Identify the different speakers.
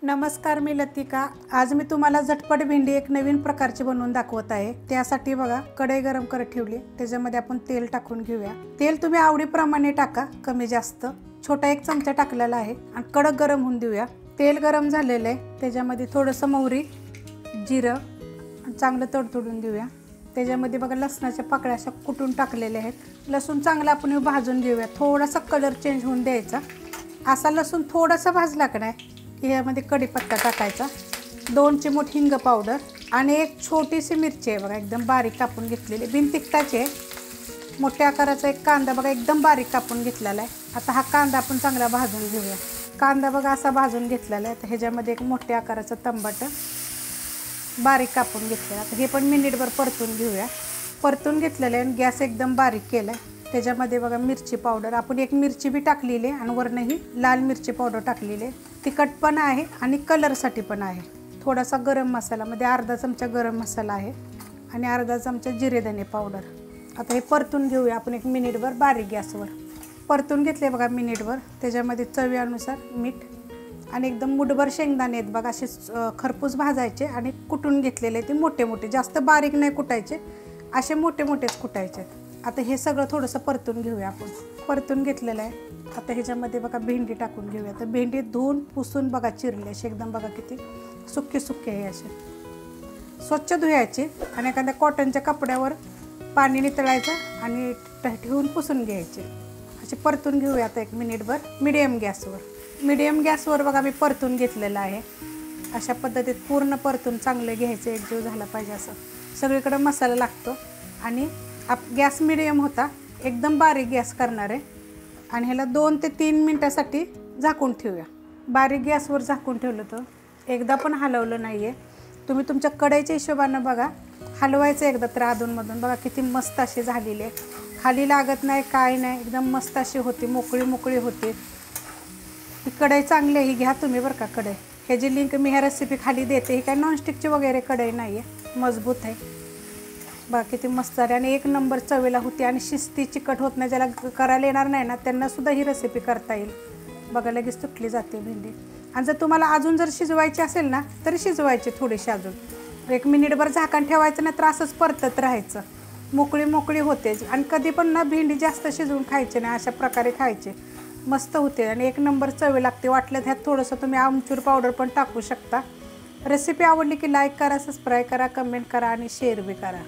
Speaker 1: नमस्कार, मी लतिका। आज मी तुम्हाला झटपट भेंडी एक नवीन प्रकारची बनवून दाखवत आहे। त्यासाठी बघा कढई गरम करत ठेवली, त्याच्यामध्ये आपण तेल टाकून घेऊया। तेल तुम्ही आवडीप्रमाणे टाका, कमी जास्त। छोटा एक चमचा टाकलेला आहे आणि कडक गरम होऊन देऊया। तेल गरम झालेले आहे, त्याच्यामध्ये थोडंसं मोहरी, जिरं चांगलं तडतडून देऊया। त्याच्यामध्ये बघा लसणाच्या पाकळ्या अशा कुटून टाकलेल्या आहेत। लसूण चांगला आपण भाजून घेऊया, थोडासा कलर चेंज होऊन द्यायचा। असा लसूण थोडासा भाजला का नाही की यामध्ये कढीपत्ता टाकायचा, 2 चिमूट हिंग पावडर आणि एक छोटीशी मिरची आहे बघा, एकदम बारीक कापून घेतलेली, बिन तिखटाची आहे। मोठ्या आकाराचा एक कांदा बघा, एकदम बारीक कापून घेतलेला आहे। आता हा कांदा आपण चांगला भाजून घेऊया। कांदा बघा असा भाजून घेतलेला आहे। तर ह्याच्यामध्ये एक मोठ्या आकाराचं टमाटर बारीक कापून घेतलेला, आता हे पण मिनिटभर परतून घेऊया। परतून घेतलेलं आहे आणि गॅस एकदम बारीक केला आहे। त्याच्यामध्ये बघा मिरची पावडर, आपण एक मिरची बी टाकलेली आहे आणि वरनंही लाल मिरची पावडर टाकलेली आहे। तिखट पण आहे आणि कलरसाठी पण आहे। थोडासा गरम मसाला, मध्ये अर्धा चमचा गरम मसाला आहे आणि अर्धा चमचा जिरे धने पावडर। आता हे परतून घेऊया आपण एक मिनिटभर बारीक गॅसवर। परतून घेतले बघा मिनिटभर। त्याच्यामध्ये चवीनुसार मीठ आणि एकदम मुठभर शेंगदाणे आहेत बघा, असे खरपूस भाजायचे आणि कुटून घेतलेले ते मोठे मोठे, जास्त बारीक नाही कुटायचे, असे मोठे मोठेच कुटायचे। आता हे सगळं थोडंसं परतून घेऊया आपण। परतून घेतलेलं आहे। आता ह्याच्यामध्ये बघा भेंडी टाकून घेऊया। तर भेंडी धुवून पुसून बघा चिरली अशी, एकदम बघा किती सुके सुके आहे असे। स्वच्छ धुवायचे आणि एखाद्या कॉटनच्या कपड्यावर पाणी नितळायचं आणि ठेवून पुसून घ्यायचे। असे परतून घेऊया आता एक मिनिटभर मीडियम गॅसवर। मीडियम गॅसवर बघा मी परतून घेतलेलं आहे। अशा पद्धतीत पूर्ण परतून चांगलं घ्यायचं, एकजीव झाला पाहिजे असं। सगळीकडे मसाला लागतो आणि गॅस मीडियम होता, एकदम बारीक गॅस करणार आहे आणि ह्याला 2 ते 3 मिनटासाठी झाकून ठेवूया। बारीक गॅसवर झाकून ठेवलं तर एकदा पण हलवलं नाही आहे। तुम्ही तुमच्या कढईच्या हिशोबानं बघा हलवायचं एकदा तर अधूनमधून। बघा किती मस्त अशी झालेली आहे, खाली लागत नाही काय नाही, एकदम मस्त अशी होती, मोकळी मोकळी होते। ही कढई चांगली आहे, ही घ्या तुम्ही बरं का कढई। ह्याची लिंक मी ह्या रेसिपी खाली देते। ही काय नॉनस्टिकची वगैरे कढई नाही आहे, मजबूत आहे बघा किती मस्त आहे आणि एक नंबर चवीला होती आणि शिस्ती चिकट होत नाही। ज्याला करायला येणार नाही ना त्यांनासुद्धा ही रेसिपी करता येईल बघा, लगेच तुटली जाते भेंडी। आणि जर तुम्हाला अजून जर शिजवायची असेल ना तरी शिजवायची थोडीशी अजून, 1 मिनिटभर झाकण ठेवायचं नाही तर असंच परतत राहायचं, मोकळी मोकळी होते। आणि कधी पण ना भेंडी जास्त शिजवून खायची नाही, अशा प्रकारे खायचे, मस्त होते आणि एक नंबर चवी लागते। वाटलं ह्यात थोडंसं तुम्ही आमचूर पावडर पण टाकू शकता। रेसिपी आवडली की लाईक करा, सबस्क्राईब करा, कमेंट करा आणि शेअर बी करा।